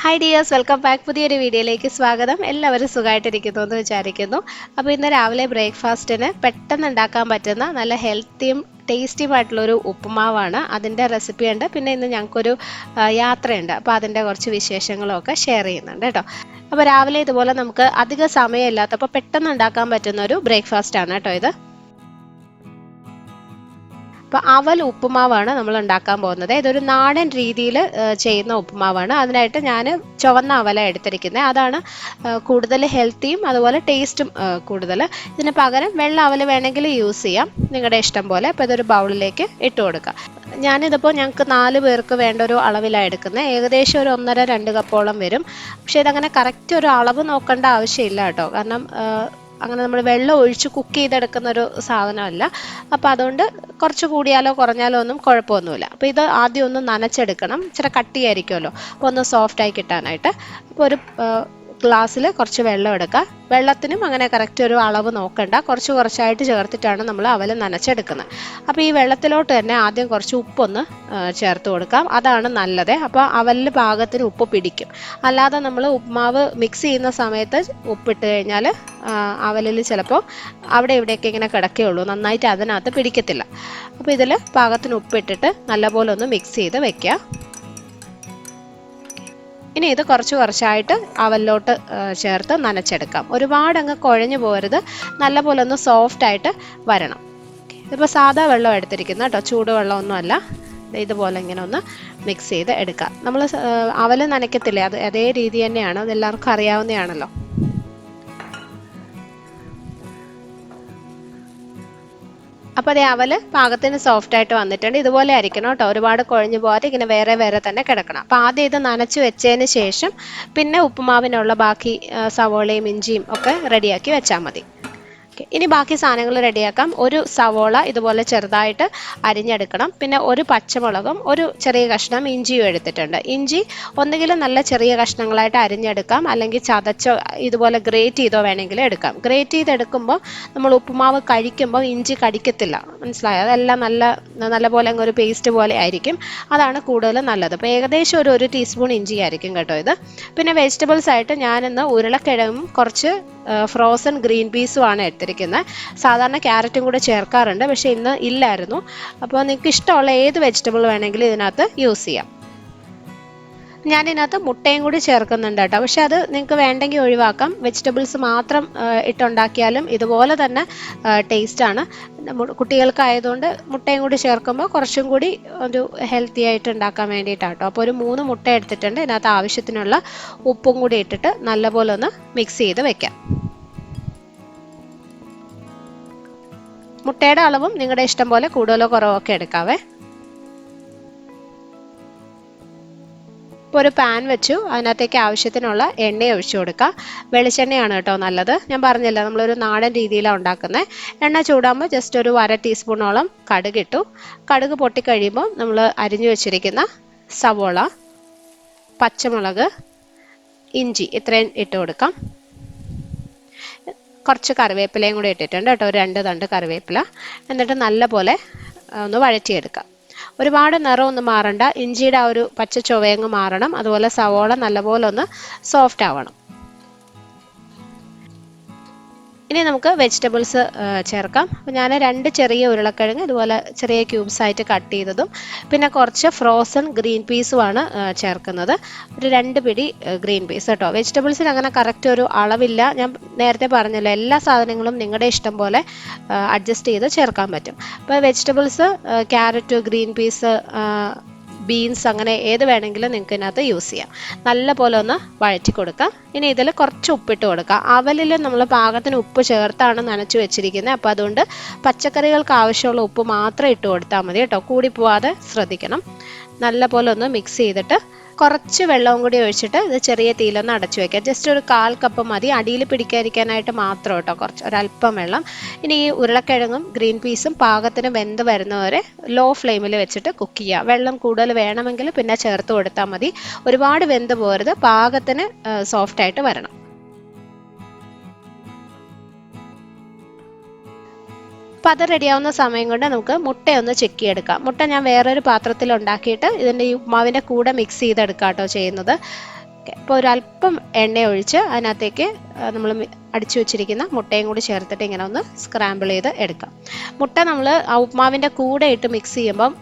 Hi dears, welcome back. പുതിയൊരു വീഡിയോയിലേക്ക് സ്വാഗതം. എല്ലാവരും സുഖമായിട്ടിരിക്കുന്നു എന്ന് വിചാരിക്കുന്നു. അപ്പോൾ ഇന്ന് രാവിലെ ബ്രേക്ക്ഫാസ്റ്റിന് പെട്ടെന്ന് ഉണ്ടാക്കാൻ പറ്റുന്ന നല്ല ഹെൽത്തിയും ടേസ്റ്റിയുമായിട്ടുള്ളൊരു ഉപ്പുമാവാണ്. അതിൻ്റെ റെസിപ്പി ഉണ്ട്. പിന്നെ ഇന്ന് ഞങ്ങൾക്കൊരു യാത്രയുണ്ട്. അപ്പോൾ അതിൻ്റെ കുറച്ച് വിശേഷങ്ങളൊക്കെ ഷെയർ ചെയ്യുന്നുണ്ട് കേട്ടോ. അപ്പോൾ രാവിലെ ഇതുപോലെ നമുക്ക് അധികം സമയമില്ലാത്തപ്പോൾ പെട്ടെന്ന് ഉണ്ടാക്കാൻ പറ്റുന്ന ഒരു ബ്രേക്ക്ഫാസ്റ്റ് ആണ് കേട്ടോ ഇത്. അപ്പോൾ അവൽ ഉപ്പുമാവാണ് നമ്മൾ ഉണ്ടാക്കാൻ പോകുന്നത്. ഇതൊരു നാടൻ രീതിയിൽ ചെയ്യുന്ന ഉപ്പുമാവാണ്. അതിനായിട്ട് ഞാൻ ചുവന്ന അവല എടുത്തിരിക്കുന്നത്. അതാണ് കൂടുതൽ ഹെൽത്തിയും അതുപോലെ ടേസ്റ്റും കൂടുതൽ. ഇതിന് പകരം വെള്ള അവൽ വേണമെങ്കിൽ യൂസ് ചെയ്യാം, നിങ്ങളുടെ ഇഷ്ടം പോലെ. അപ്പോൾ ഇതൊരു ബൗളിലേക്ക് ഇട്ട് കൊടുക്കാം. ഞാനിതിപ്പോൾ ഞങ്ങൾക്ക് 4 പേർക്ക് വേണ്ട ഒരു അളവിലാണ് എടുക്കുന്നത്. ഏകദേശം ഒരു 1.5-2 കപ്പോളം വരും. പക്ഷേ ഇതങ്ങനെ കറക്റ്റ് ഒരു അളവ് നോക്കേണ്ട ആവശ്യമില്ല കേട്ടോ. കാരണം അങ്ങനെ നമ്മൾ വെള്ളം ഒഴിച്ച് കുക്ക് ചെയ്തെടുക്കുന്ന ഒരു സാധനമല്ല. അപ്പോൾ അതുകൊണ്ട് കുറച്ച് കൂടിയാലോ കുറഞ്ഞാലോ ഒന്നും കുഴപ്പമൊന്നുമില്ല. അപ്പോൾ ഇത് ആദ്യം ഒന്ന് നനച്ചെടുക്കണം. ഇച്ചിരി കട്ടിയായിരിക്കുമല്ലോ, അപ്പോൾ ഒന്ന് സോഫ്റ്റായി കിട്ടാനായിട്ട്. അപ്പോൾ ഒരു ഗ്ലാസ്സിൽ കുറച്ച് വെള്ളം എടുക്കുക. വെള്ളത്തിനും അങ്ങനെ കറക്റ്റ് ഒരു അളവ് നോക്കണ്ട, കുറച്ച് കുറച്ചായിട്ട് ചേർത്തിട്ടാണ് നമ്മൾ അവൽ നനച്ചെടുക്കുന്നത്. അപ്പോൾ ഈ വെള്ളത്തിലോട്ട് തന്നെ ആദ്യം കുറച്ച് ഉപ്പൊന്ന് ചേർത്ത് കൊടുക്കാം, അതാണ് നല്ലത്. അപ്പോൾ അവലിൽ പാകത്തിന് ഉപ്പ് പിടിക്കും. അല്ലാതെ നമ്മൾ ഉപ്പുമാവ് മിക്സ് ചെയ്യുന്ന സമയത്ത് ഉപ്പിട്ട് കഴിഞ്ഞാൽ അവലിൽ ചിലപ്പോൾ അവിടെ ഇവിടെയൊക്കെ ഇങ്ങനെ കിടക്കുകയുള്ളൂ, നന്നായിട്ട് അതിനകത്ത് പിടിക്കത്തില്ല. അപ്പോൾ ഇതിൽ പാകത്തിന് ഉപ്പിട്ടിട്ട് നല്ലപോലെ ഒന്ന് മിക്സ് ചെയ്ത് വെക്കുക. ഇനി ഇത് കുറച്ച് കുറച്ചായിട്ട് അവലിലോട്ട് ചേർത്ത് നനച്ചെടുക്കാം. ഒരുപാട് അങ്ങ് കുഴഞ്ഞു പോകരുത്, നല്ലപോലെ ഒന്ന് സോഫ്റ്റായിട്ട് വരണം. ഇപ്പോൾ സാധാ വെള്ളം എടുത്തിരിക്കുന്നത് കേട്ടോ, ചൂടുവെള്ളമൊന്നും അല്ല. ഇതുപോലെ ഇങ്ങനെ ഒന്ന് മിക്സ് ചെയ്ത് എടുക്കാം. നമ്മൾ അവൽ നനയ്ക്കത്തില്ലേ, അതേ രീതി തന്നെയാണ്. അതെല്ലാവർക്കും അറിയാവുന്നതാണല്ലോ. അപ്പോൾ അതേ അവൽ പാകത്തിന് സോഫ്റ്റായിട്ട് വന്നിട്ടുണ്ട്. ഇതുപോലെ ആയിരിക്കണം കേട്ടോ, ഒരുപാട് കുഴഞ്ഞു പോകാതെ ഇങ്ങനെ വേറെ വേറെ തന്നെ കിടക്കണം. അപ്പോൾ ആദ്യം ഇത് നനച്ച് വെച്ചതിന് ശേഷം പിന്നെ ഉപ്പുമാവിനുള്ള ബാക്കി സവോളയും ഇഞ്ചിയും ഒക്കെ റെഡിയാക്കി വെച്ചാൽ മതി. ഇനി ബാക്കി സാധനങ്ങൾ റെഡിയാക്കാം. ഒരു സവോള ഇതുപോലെ ചെറുതായിട്ട് അരിഞ്ഞെടുക്കണം. പിന്നെ ഒരു പച്ചമുളകും ഒരു ചെറിയ കഷ്ണം ഇഞ്ചിയും എടുത്തിട്ടുണ്ട്. ഇഞ്ചി ഒന്നുകിൽ നല്ല ചെറിയ കഷ്ണങ്ങളായിട്ട് അരിഞ്ഞെടുക്കാം, അല്ലെങ്കിൽ ചതച്ചോ ഇതുപോലെ ഗ്രേറ്റ് ചെയ്തോ വേണമെങ്കിൽ എടുക്കാം. ഗ്രേറ്റ് ചെയ്തെടുക്കുമ്പോൾ നമ്മൾ ഉപ്പുമാവ് കഴിക്കുമ്പോൾ ഇഞ്ചി കടിക്കത്തില്ല, മനസ്സിലായോ? അതെല്ലാം നല്ലപോലെ അങ്ങ് ഒരു പേസ്റ്റ് പോലെ ആയിരിക്കും. അതാണ് കൂടുതൽ നല്ലത്. അപ്പോൾ ഏകദേശം ഒരു ടീസ്പൂൺ ഇഞ്ചി ആയിരിക്കും കേട്ടോ ഇത്. പിന്നെ വെജിറ്റബിൾസ് ആയിട്ട് ഞാനിന്ന് ഉരുളക്കിഴങ്ങും കുറച്ച് ഫ്രോസൺ ഗ്രീൻ പീസുമാണ് എടുത്തിരിക്കുന്നത്. സാധാരണ ക്യാരറ്റും കൂടെ ചേർക്കാറുണ്ട്, പക്ഷേ ഇന്ന് ഇല്ലായിരുന്നു. അപ്പോൾ നിങ്ങൾക്ക് ഇഷ്ടമുള്ള ഏത് വെജിറ്റബിൾ വേണമെങ്കിലും ഇതിനകത്ത് യൂസ് ചെയ്യാം. ഞാൻ ഇതിനകത്ത് മുട്ടയും കൂടി ചേർക്കുന്നുണ്ട് കേട്ടോ, പക്ഷെ അത് നിങ്ങൾക്ക് വേണ്ടെങ്കിൽ ഒഴിവാക്കാം. വെജിറ്റബിൾസ് മാത്രം ഇട്ടുണ്ടാക്കിയാലും ഇതുപോലെ തന്നെ ടേസ്റ്റാണ്. കുട്ടികൾക്കായതുകൊണ്ട് മുട്ടയും കൂടി ചേർക്കുമ്പോൾ കുറച്ചും കൂടി ഒരു ഹെൽത്തി ആയിട്ട് ഉണ്ടാക്കാൻ വേണ്ടിയിട്ടാണ് കേട്ടോ. അപ്പോൾ ഒരു 3 മുട്ട എടുത്തിട്ടുണ്ട്. ഇതിനകത്ത് ആവശ്യത്തിനുള്ള ഉപ്പും കൂടി ഇട്ടിട്ട് നല്ലപോലെ ഒന്ന് മിക്സ് ചെയ്ത് വെക്കാം. മുട്ടയുടെ അളവും നിങ്ങളുടെ ഇഷ്ടം പോലെ കൂടുതലോ കുറവോ ഒക്കെ എടുക്കാവേ. ഇപ്പോൾ ഒരു പാൻ വെച്ചു, അതിനകത്തേക്ക് ആവശ്യത്തിനുള്ള എണ്ണ ഒഴിച്ചു കൊടുക്കുക. വെളിച്ചെണ്ണയാണ് കേട്ടോ നല്ലത്. ഞാൻ പറഞ്ഞില്ല, നമ്മളൊരു നാടൻ രീതിയിലാണ് ഉണ്ടാക്കുന്നത്. എണ്ണ ചൂടാകുമ്പോൾ ജസ്റ്റ് ഒരു 1/2 ടീസ്പൂണോളം കടുക് ഇട്ടു. കടുക് പൊട്ടിക്കഴിയുമ്പോൾ നമ്മൾ അരിഞ്ഞു വെച്ചിരിക്കുന്ന സവോള, പച്ചമുളക്, ഇഞ്ചി ഇത്രയും ഇട്ട് കൊടുക്കാം. കുറച്ച് കറിവേപ്പിലയും കൂടി ഇട്ടിട്ടുണ്ട് കേട്ടോ, ഒരു 2 തണ്ട് കറിവേപ്പില. എന്നിട്ട് നല്ലപോലെ ഒന്ന് വഴറ്റിയെടുക്കാം. ഒരുപാട് നിറമൊന്നും മാറണ്ട, ഇഞ്ചിയുടെ ആ ഒരു പച്ച ചുവയങ്ങ് മാറണം. അതുപോലെ സവോള നല്ലപോലെ ഒന്ന് സോഫ്റ്റ് ആവണം. ഇനി നമുക്ക് വെജിറ്റബിൾസ് ചേർക്കാം. അപ്പോൾ ഞാൻ 2 ചെറിയ ഉരുളക്കിഴങ്ങ് ഇതുപോലെ ചെറിയ ക്യൂബ്സ് ആയിട്ട് കട്ട് ചെയ്തതും പിന്നെ കുറച്ച് ഫ്രോസൺ ഗ്രീൻ പീസുമാണ് ചേർക്കുന്നത്. ഒരു 2 പിടി ഗ്രീൻ പീസ് കേട്ടോ. വെജിറ്റബിൾസിന് അങ്ങനെ കറക്റ്റ് ഒരു അളവില്ല. ഞാൻ നേരത്തെ പറഞ്ഞല്ലോ, എല്ലാ സാധനങ്ങളും നിങ്ങളുടെ ഇഷ്ടം പോലെ അഡ്ജസ്റ്റ് ചെയ്ത് ചേർക്കാൻ പറ്റും. അപ്പോൾ vegetables carrot, green peas, beans അങ്ങനെ ഏത് വേണമെങ്കിലും നിങ്ങൾക്ക് ഇതിനകത്ത് യൂസ് ചെയ്യാം. നല്ല പോലെ ഒന്ന് വഴറ്റി കൊടുക്കാം. ഇനി ഇതിൽ കുറച്ച് ഉപ്പിട്ട് കൊടുക്കാം. അവലിൽ നമ്മൾ പാകത്തിന് ഉപ്പ് ചേർത്താണ് നനച്ച് വെച്ചിരിക്കുന്നത്. അപ്പോൾ അതുകൊണ്ട് പച്ചക്കറികൾക്ക് ആവശ്യമുള്ള ഉപ്പ് മാത്രം ഇട്ട് കൊടുത്താൽ മതി കേട്ടോ, കൂടി പോവാതെ ശ്രദ്ധിക്കണം. നല്ല പോലെ ഒന്ന് മിക്സ് ചെയ്തിട്ട് കുറച്ച് വെള്ളവും കൂടി ഒഴിച്ചിട്ട് ഇത് ചെറിയ തീയിലൊന്ന് അടച്ചു വയ്ക്കുക. ജസ്റ്റ് ഒരു 1/4 കപ്പ് മതി, അടിയിൽ പിടിക്കാതിരിക്കാനായിട്ട് മാത്രം കേട്ടോ, ഒരല്പം വെള്ളം. ഇനി ഈ ഉരുളക്കിഴങ്ങും ഗ്രീൻ പീസും പാകത്തിന് വെന്ത് വരുന്നവരെ ലോ ഫ്ലെയിമിൽ വെച്ചിട്ട് കുക്ക് ചെയ്യുക. വെള്ളം കൂടുതൽ വേണമെങ്കിൽ പിന്നെ ചേർത്ത് കൊടുത്താൽ മതി. ഒരുപാട് വെന്ത് പോകരുത്, പാകത്തിന് സോഫ്റ്റായിട്ട് വരണം. അപ്പോൾ അത് റെഡിയാവുന്ന സമയം കൊണ്ട് നമുക്ക് മുട്ടയൊന്ന് ചെക്കിയെടുക്കാം. മുട്ട ഞാൻ വേറൊരു പാത്രത്തിൽ ഉണ്ടാക്കിയിട്ട് ഇതിൻ്റെ ഈ ഉപ്മാവിൻ്റെ കൂടെ മിക്സ് ചെയ്തെടുക്കാം കേട്ടോ ചെയ്യുന്നത്. ഓക്കെ, അപ്പോൾ ഒരല്പം എണ്ണ ഒഴിച്ച് അതിനകത്തേക്ക് നമ്മൾ അടിച്ചു വെച്ചിരിക്കുന്ന മുട്ടയും കൂടി ചേർത്തിട്ട് ഇങ്ങനെ ഒന്ന് സ്ക്രാമ്പിൾ ചെയ്ത് എടുക്കാം. മുട്ട നമ്മൾ ആ ഉപ്മാവിൻ്റെ കൂടെ ഇട്ട് മിക്സ് ചെയ്യുമ്പം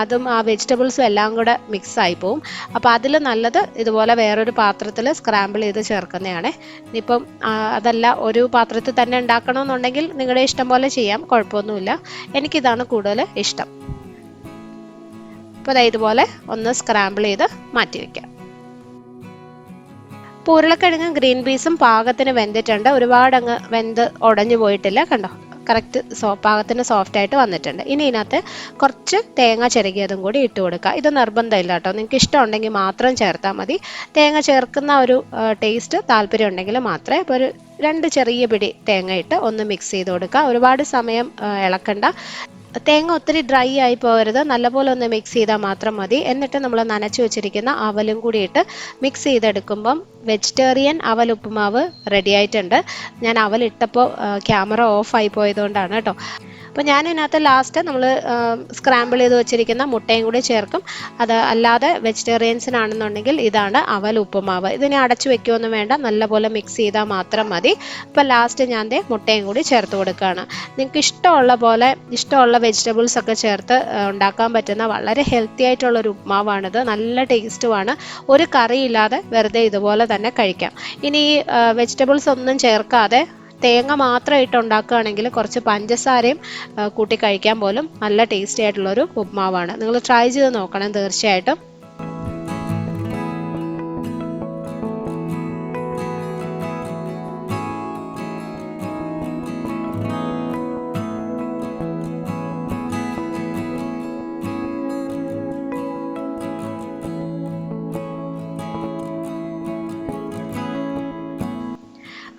അതും ആ വെജിറ്റബിൾസും എല്ലാം കൂടെ മിക്സ് ആയി പോവും. അപ്പോൾ അതിൽ നല്ലത് ഇതുപോലെ വേറൊരു പാത്രത്തിൽ സ്ക്രാമ്പിൾ ചെയ്ത് ചേർക്കുന്നതാണ്. ഇനിയിപ്പം അതല്ല ഒരു പാത്രത്തിൽ തന്നെ ഉണ്ടാക്കണമെന്നുണ്ടെങ്കിൽ നിങ്ങളുടെ ഇഷ്ടം പോലെ ചെയ്യാം, കുഴപ്പമൊന്നുമില്ല. എനിക്കിതാണ് കൂടുതൽ ഇഷ്ടം. അപ്പോൾ ഇതുപോലെ ഒന്ന് സ്ക്രാമ്പിൾ ചെയ്ത് മാറ്റി വയ്ക്കാം. ഇപ്പോൾ ഉരുളക്കിഴങ്ങും ഗ്രീൻ പീസും പാകത്തിന് വെന്തിട്ടുണ്ട്, ഒരുപാട് അങ്ങ് വെന്ത് ഉടഞ്ഞു പോയിട്ടില്ല, കണ്ടോ, കറക്റ്റ് പാകത്തിന് സോഫ്റ്റായിട്ട് വന്നിട്ടുണ്ട്. ഇനി ഇതിനകത്ത് കുറച്ച് തേങ്ങ ചിരകിയതും കൂടി ഇട്ട് കൊടുക്കുക. ഇത് നിർബന്ധമില്ല കേട്ടോ, നിങ്ങൾക്ക് ഇഷ്ടമുണ്ടെങ്കിൽ മാത്രം ചേർത്താൽ മതി. തേങ്ങ ചേർക്കുന്ന ഒരു ടേസ്റ്റ് താല്പര്യം ഉണ്ടെങ്കിൽ മാത്രമേ. അപ്പോൾ ഒരു 2 ചെറിയ പിടി തേങ്ങ ഇട്ട് ഒന്ന് മിക്സ് ചെയ്ത് കൊടുക്കുക. ഒരുപാട് സമയം ഇളക്കണ്ട. തേങ്ങ ഒത്തിരി ഡ്രൈ ആയി പോകരുത്, നല്ലപോലെ ഒന്ന് മിക്സ് ചെയ്താൽ മാത്രം മതി. എന്നിട്ട് നമ്മൾ നനച്ച് വെച്ചിരിക്കുന്ന അവലും കൂടി ഇട്ട് മിക്സ് ചെയ്തെടുക്കുമ്പം വെജിറ്റേറിയൻ അവൽ ഉപ്പുമാവ് റെഡി ആയിട്ടുണ്ട്. ഞാൻ അവലിട്ടപ്പോൾ ക്യാമറ ഓഫ് ആയി പോയതുകൊണ്ടാണ് കേട്ടോ. അപ്പോൾ ഞാൻ ഇതിനകത്ത് ലാസ്റ്റ് നമ്മൾ സ്ക്രാമ്പിൾ ചെയ്ത് വെച്ചിരിക്കുന്ന മുട്ടയും കൂടി ചേർക്കും. അത് അല്ലാതെ വെജിറ്റേറിയൻസിനാണെന്നുണ്ടെങ്കിൽ ഇതാണ് അവൽ ഉപ്പുമാവ്. ഇതിനെ അടച്ചു വെക്കുകയൊന്നും വേണ്ട, നല്ലപോലെ മിക്സ് ചെയ്താൽ മാത്രം മതി. അപ്പോൾ ലാസ്റ്റ് ഞാൻ മുട്ടയും കൂടി ചേർത്ത് കൊടുക്കുകയാണ്. നിങ്ങൾക്ക് ഇഷ്ടമുള്ള പോലെ ഇഷ്ടമുള്ള വെജിറ്റബിൾസ് ഒക്കെ ചേർത്ത് ഉണ്ടാക്കാൻ പറ്റുന്ന വളരെ ഹെൽത്തി ആയിട്ടുള്ളൊരു ഉപ്മാവാണിത്. നല്ല ടേസ്റ്റുമാണ്. ഒരു കറിയില്ലാതെ വെറുതെ ഇതുപോലെ തന്നെ കഴിക്കാം. ഇനി വെജിറ്റബിൾസ് ഒന്നും ചേർക്കാതെ തേങ്ങ മാത്രം ഇട്ട് ഉണ്ടാക്കുകയാണെങ്കിൽ കുറച്ച് പഞ്ചസാരയും കൂട്ടി കഴിക്കാൻ പോലും നല്ല ടേസ്റ്റി ആയിട്ടുള്ളൊരു ഉപ്മാവാണ്. നിങ്ങൾ ട്രൈ ചെയ്ത് നോക്കണം തീർച്ചയായിട്ടും.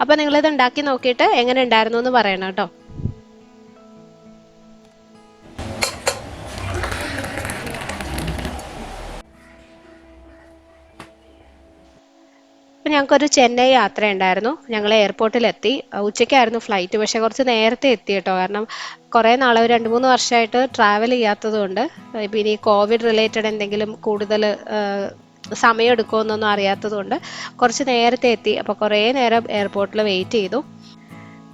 അപ്പോൾ നിങ്ങളിത് ഉണ്ടാക്കി നോക്കിയിട്ട് എങ്ങനെ ഉണ്ടായിരുന്നു എന്ന് പറയണം കേട്ടോ. അപ്പോൾ ഞങ്ങൾക്കൊരു ചെന്നൈ യാത്ര ഉണ്ടായിരുന്നു. ഞങ്ങൾ എയർപോർട്ടിലെത്തി. ഉച്ചയ്ക്കായിരുന്നു ഫ്ലൈറ്റ്, പക്ഷേ കുറച്ച് നേരത്തെ എത്തി കേട്ടോ. കാരണം കുറേ നാളെ 2-3 വർഷമായിട്ട് ട്രാവൽ ചെയ്യാത്തത് കൊണ്ട്, പിന്നെ ഈ കോവിഡ് റിലേറ്റഡ് എന്തെങ്കിലും കൂടുതൽ സമയം എടുക്കുമെന്നൊന്നും അറിയാത്തത് കൊണ്ട് കുറച്ച് നേരത്തെ എത്തി. അപ്പോൾ കുറേ നേരം എയർപോർട്ടിൽ വെയിറ്റ് ചെയ്തു.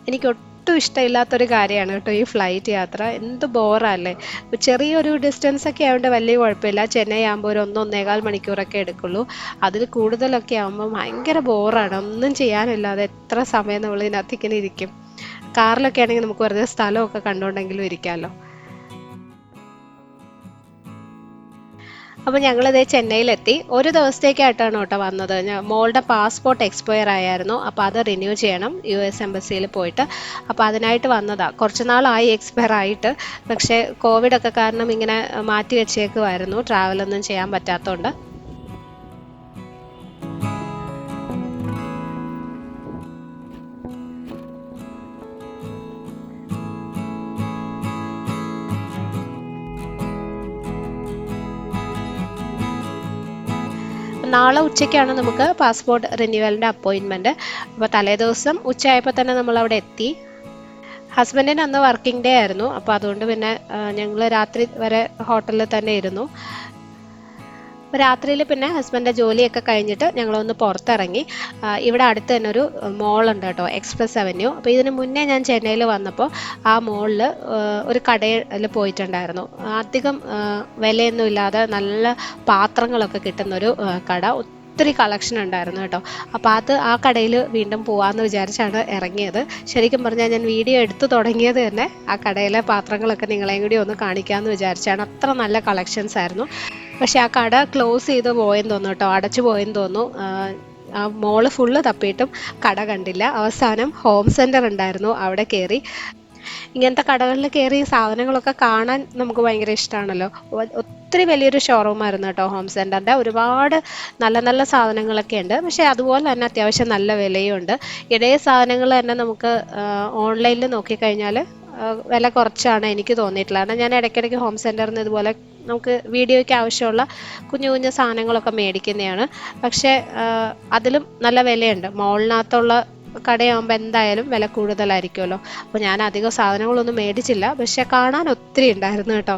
എനിക്ക് ഒട്ടും ഇഷ്ടമില്ലാത്തൊരു കാര്യമാണ് കേട്ടോ ഈ ഫ്ലൈറ്റ് യാത്ര. എന്ത് ബോറല്ലേ. ചെറിയൊരു ഡിസ്റ്റൻസ് ഒക്കെ ആയതുകൊണ്ട് വലിയ കുഴപ്പമില്ല. ചെന്നൈ ആകുമ്പോൾ ഒരു 1-1.25 മണിക്കൂറൊക്കെ എടുക്കുള്ളൂ. അതിൽ കൂടുതലൊക്കെ ആകുമ്പോൾ ഭയങ്കര ബോറാണ്, ഒന്നും ചെയ്യാനില്ലാതെ എത്ര സമയം നമ്മൾ ഇതിനകത്ത് ഇങ്ങനെ ഇരിക്കും. കാറിലൊക്കെ ആണെങ്കിൽ നമുക്ക് വെറുതെ സ്ഥലമൊക്കെ കണ്ടുകൊണ്ടെങ്കിലും ഇരിക്കാമല്ലോ. അപ്പോൾ ഞങ്ങളിതേ ചെന്നൈയിലെത്തി. ഒരു ദിവസത്തേക്കായിട്ടാണ് കേട്ടോ വന്നത്. മോളുടെ പാസ്പോർട്ട് എക്സ്പയർ ആയിരുന്നു, അപ്പോൾ അത് റിന്യൂ ചെയ്യണം US എംബസിയിൽ പോയിട്ട്. അപ്പോൾ അതിനായിട്ട് വന്നതാണ്. കുറച്ച് നാളായി എക്സ്പയർ ആയിട്ട്, പക്ഷേ കോവിഡൊക്കെ കാരണം ഇങ്ങനെ മാറ്റി വെച്ചേക്കുമായിരുന്നു, ട്രാവലൊന്നും ചെയ്യാൻ പറ്റാത്തതുകൊണ്ട്. നാളെ ഉച്ചയ്ക്കാണ് നമുക്ക് പാസ്പോർട്ട് റിന്യൂവലിൻ്റെ അപ്പോയിൻമെൻറ്റ്. അപ്പോൾ തലേദിവസം ഉച്ചയായപ്പോൾ തന്നെ നമ്മളവിടെ എത്തി. ഹസ്ബൻഡിന് അന്ന് വർക്കിംഗ് ഡേ ആയിരുന്നു, അപ്പോൾ അതുകൊണ്ട് പിന്നെ ഞങ്ങൾ രാത്രി വരെ ഹോട്ടലിൽ തന്നെ ഇരുന്നു. രാത്രിയിൽ പിന്നെ ഹസ്ബൻഡിൻ്റെ ജോലിയൊക്കെ കഴിഞ്ഞിട്ട് ഞങ്ങളൊന്ന് പുറത്തിറങ്ങി. ഇവിടെ അടുത്ത് തന്നെ ഒരു മോളുണ്ട് കേട്ടോ, എക്സ്പ്രസ് അവന്യൂ. അപ്പോൾ ഇതിന് മുന്നേ ഞാൻ ചെന്നൈയിൽ വന്നപ്പോൾ ആ മോളിൽ ഒരു കടയിൽ പോയിട്ടുണ്ടായിരുന്നു. അധികം വിലയൊന്നും ഇല്ലാതെ നല്ല പാത്രങ്ങളൊക്കെ കിട്ടുന്നൊരു കട. ഒത്തിരി കളക്ഷൻ ഉണ്ടായിരുന്നു കേട്ടോ. അപ്പോൾ ആ കടയിൽ വീണ്ടും പോകാമെന്ന് വിചാരിച്ചാണ് ഇറങ്ങിയത്. ശരിക്കും പറഞ്ഞാൽ ഞാൻ വീഡിയോ എടുത്തു തുടങ്ങിയത് തന്നെ ആ കടയിലെ പാത്രങ്ങളൊക്കെ നിങ്ങളെയും കൂടി ഒന്ന് കാണിക്കാമെന്ന് വിചാരിച്ചാണ്. അത്ര നല്ല കളക്ഷൻസ് ആയിരുന്നു. പക്ഷെ ആ കട ക്ലോസ് ചെയ്ത് പോയെന്ന് തോന്നുന്നു കേട്ടോ, അടച്ചു പോയെന്ന് തോന്നുന്നു. ആ മോള് ഫുള്ള് തപ്പിയിട്ടും കട കണ്ടില്ല. അവസാനം ഹോം സെൻറ്റർ ഉണ്ടായിരുന്നു, അവിടെ കയറി. ഇങ്ങനത്തെ കടകളിൽ കയറി സാധനങ്ങളൊക്കെ കാണാൻ നമുക്ക് ഭയങ്കര ഇഷ്ടമാണല്ലോ. ഒത്തിരി വലിയൊരു ഷോറൂമായിരുന്നു കേട്ടോ ഹോം സെൻറ്ററിൻ്റെ. ഒരുപാട് നല്ല നല്ല സാധനങ്ങളൊക്കെ ഉണ്ട്, പക്ഷേ അതുപോലെ തന്നെ അത്യാവശ്യം നല്ല വിലയും ഉണ്ട്. ഇടയ സാധനങ്ങൾ തന്നെ നമുക്ക് ഓൺലൈനിൽ നോക്കിക്കഴിഞ്ഞാൽ വില കുറച്ചാണ് എനിക്ക് തോന്നിയിട്ടുള്ളത്. കാരണം ഞാൻ ഇടയ്ക്കിടയ്ക്ക് ഹോം സെൻറ്ററിൽ നിന്ന് ഇതുപോലെ നമുക്ക് വീഡിയോയ്ക്ക് ആവശ്യമുള്ള കുഞ്ഞു കുഞ്ഞു സാധനങ്ങളൊക്കെ മേടിക്കുന്നതാണ്. പക്ഷേ അതിലും നല്ല വിലയുണ്ട്. മോളിനകത്തുള്ള കടയാകുമ്പോൾ എന്തായാലും വില കൂടുതലായിരിക്കുമല്ലോ. അപ്പോൾ ഞാൻ അധികം സാധനങ്ങളൊന്നും മേടിച്ചില്ല, പക്ഷെ കാണാൻ ഒത്തിരി ഉണ്ടായിരുന്നു കേട്ടോ.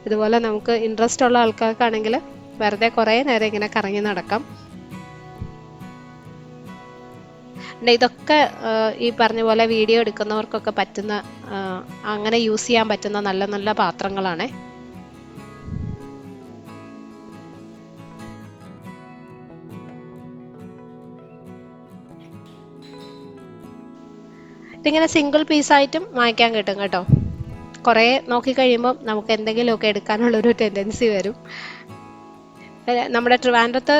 ഇതുപോലെ നമുക്ക് ഇൻട്രസ്റ്റ് ഉള്ള ആൾക്കാർക്കാണെങ്കിൽ വെറുതെ കുറേ നേരം ഇങ്ങനെ കറങ്ങി നടക്കാം. പിന്നെ ഇതൊക്കെ ഈ പറഞ്ഞ പോലെ വീഡിയോ എടുക്കുന്നവർക്കൊക്കെ പറ്റുന്ന അങ്ങനെ യൂസ് ചെയ്യാൻ പറ്റുന്ന നല്ല നല്ല പാത്രങ്ങളാണ്. ഇതിങ്ങനെ സിംഗിൾ പീസായിട്ടും വാങ്ങിക്കാൻ കിട്ടും കേട്ടോ. കുറേ നോക്കിക്കഴിയുമ്പം നമുക്ക് എന്തെങ്കിലുമൊക്കെ എടുക്കാനുള്ളൊരു ടെൻഡൻസി വരും. നമ്മുടെ ട്രിവാൻഡ്രത്ത്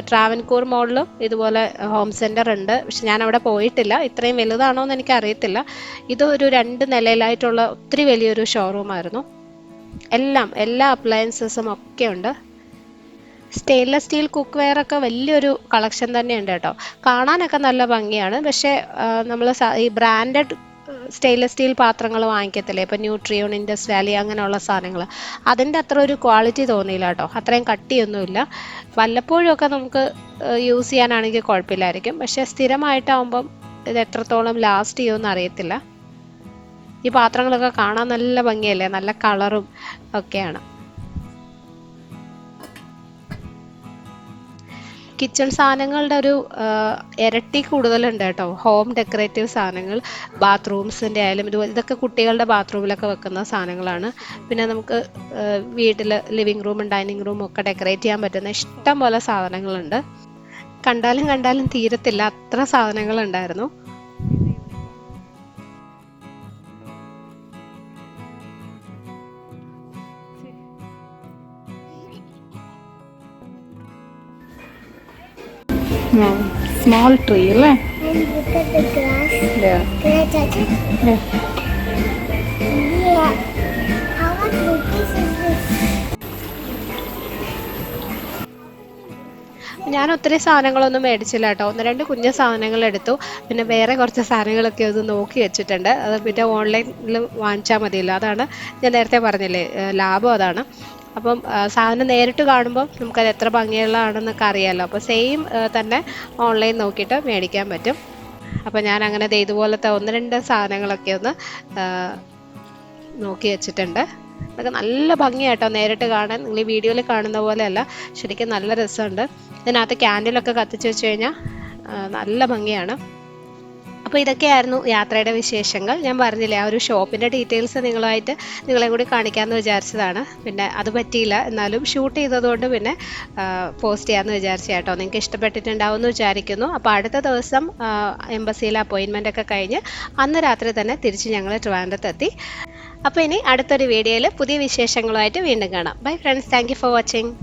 ട്രാവൻകൂർ മോളിലും ഇതുപോലെ ഹോം സെൻറ്റർ ഉണ്ട്. പക്ഷെ ഞാൻ അവിടെ പോയിട്ടില്ല. ഇത്രയും വലുതാണോ എന്ന് എനിക്ക് അറിയത്തില്ല. ഇത് ഒരു 2 നിലയിലായിട്ടുള്ള ഒത്തിരി വലിയൊരു ഷോറൂമായിരുന്നു. എല്ലാ അപ്ലയൻസസും ഒക്കെ ഉണ്ട്. സ്റ്റെയിൻലെസ് സ്റ്റീൽ കുക്ക് വെയർ ഒക്കെ വലിയൊരു കളക്ഷൻ തന്നെയുണ്ട് കേട്ടോ. കാണാനൊക്കെ നല്ല ഭംഗിയാണ്. പക്ഷേ നമ്മൾ ഈ ബ്രാൻഡഡ് സ്റ്റെയിൻലെസ് സ്റ്റീൽ പാത്രങ്ങൾ വാങ്ങിക്കത്തില്ലേ, ഇപ്പം ന്യൂട്രിയോൺ, ഇൻഡസ് വാലി അങ്ങനെയുള്ള സാധനങ്ങൾ, അതിൻ്റെ അത്ര ഒരു ക്വാളിറ്റി തോന്നിയില്ല കേട്ടോ. അത്രയും കട്ടിയൊന്നുമില്ല. വല്ലപ്പോഴും ഒക്കെ നമുക്ക് യൂസ് ചെയ്യാനാണെങ്കിൽ കുഴപ്പമില്ലായിരിക്കും. പക്ഷേ സ്ഥിരമായിട്ടാവുമ്പം ഇത് എത്രത്തോളം ലാസ്റ്റ് ചെയ്യുമെന്ന് അറിയത്തില്ല. ഈ പാത്രങ്ങളൊക്കെ കാണാൻ നല്ല ഭംഗിയല്ലേ, നല്ല കളറും ഒക്കെയാണ്. കിച്ചൺ സാധനങ്ങളുടെ ഒരു ഇരട്ടി കൂടുതലുണ്ട് കേട്ടോ. ഹോം ഡെക്കറേറ്റീവ് സാധനങ്ങൾ, ബാത്റൂംസിൻ്റെ ആയാലും ഇതൊക്കെ കുട്ടികളുടെ ബാത്റൂമിലൊക്കെ വെക്കുന്ന സാധനങ്ങളാണ്. പിന്നെ നമുക്ക് വീട്ടിൽ ലിവിങ് റൂമും ഡൈനിങ് റൂമും ഒക്കെ ഡെക്കറേറ്റ് ചെയ്യാൻ പറ്റുന്ന ഇഷ്ടം പോലെ സാധനങ്ങളുണ്ട്. കണ്ടാലും തീരത്തില്ല, അത്ര സാധനങ്ങളുണ്ടായിരുന്നു. Small tree, right? And look at the grass. Yeah. Can I touch it? Yeah. Yeah. How much rupees is this? ഞാൻ ഒത്തിരി സാധനങ്ങളൊന്നും മേടിച്ചില്ല കേട്ടോ. 1-2 കുഞ്ഞു സാധനങ്ങൾ എടുത്തു. പിന്നെ വേറെ കുറച്ച് സാധനങ്ങളൊക്കെ ഒന്ന് നോക്കി വെച്ചിട്ടുണ്ട്. അത് പിന്നെ ഓൺലൈനിൽ വാങ്ങിച്ചാൽ മതിയല്ലോ. അതാണ് ഞാൻ നേരത്തെ പറഞ്ഞില്ലേ, ലാഭം അതാണ്. അപ്പം സാധനം നേരിട്ട് കാണുമ്പോൾ നമുക്കത് എത്ര ഭംഗിയുള്ളതാണെന്നൊക്കെ അറിയാമല്ലോ. അപ്പോൾ സെയിം തന്നെ ഓൺലൈൻ നോക്കിയിട്ട് മേടിക്കാൻ പറ്റും. അപ്പോൾ ഞാൻ അങ്ങനെ ഇതുപോലത്തെ 1-2 സാധനങ്ങളൊക്കെ ഒന്ന് നോക്കി വെച്ചിട്ടുണ്ട്. അതൊക്കെ നല്ല ഭംഗിയാട്ടോ നേരിട്ട് കാണാൻ. നിങ്ങൾ ഈ വീഡിയോയിൽ കാണുന്ന പോലെയല്ല, ശരിക്കും നല്ല രസമുണ്ട്. ഇതിനകത്ത് ക്യാൻഡിലൊക്കെ കത്തിച്ച് വെച്ച് കഴിഞ്ഞാൽ നല്ല ഭംഗിയാണ്. അപ്പോൾ ഇതൊക്കെയായിരുന്നു യാത്രയുടെ വിശേഷങ്ങൾ. ഞാൻ പറഞ്ഞില്ലേ, ആ ഒരു ഷോപ്പിൻ്റെ ഡീറ്റെയിൽസ് നിങ്ങളെ കൂടി കാണിക്കാമെന്ന് വിചാരിച്ചതാണ്. പിന്നെ അത് പറ്റിയില്ല, എന്നാലും ഷൂട്ട് ചെയ്തതുകൊണ്ട് പിന്നെ പോസ്റ്റ് ചെയ്യാമെന്ന് വിചാരിച്ചു കേട്ടോ. നിങ്ങൾക്ക് ഇഷ്ടപ്പെട്ടിട്ടുണ്ടാവും എന്ന് വിചാരിക്കുന്നു. അപ്പോൾ അടുത്ത ദിവസം എംബസിയിലെ അപ്പോയിൻമെൻ്റ് ഒക്കെ കഴിഞ്ഞ് അന്ന് രാത്രി തന്നെ തിരിച്ച് ഞങ്ങൾ ട്രിവാൻഡ്രത്തെത്തി. അപ്പോൾ ഇനി അടുത്തൊരു വീഡിയോയിൽ പുതിയ വിശേഷങ്ങളുമായിട്ട് വീണ്ടും കാണാം. Bye friends, thank you for watching.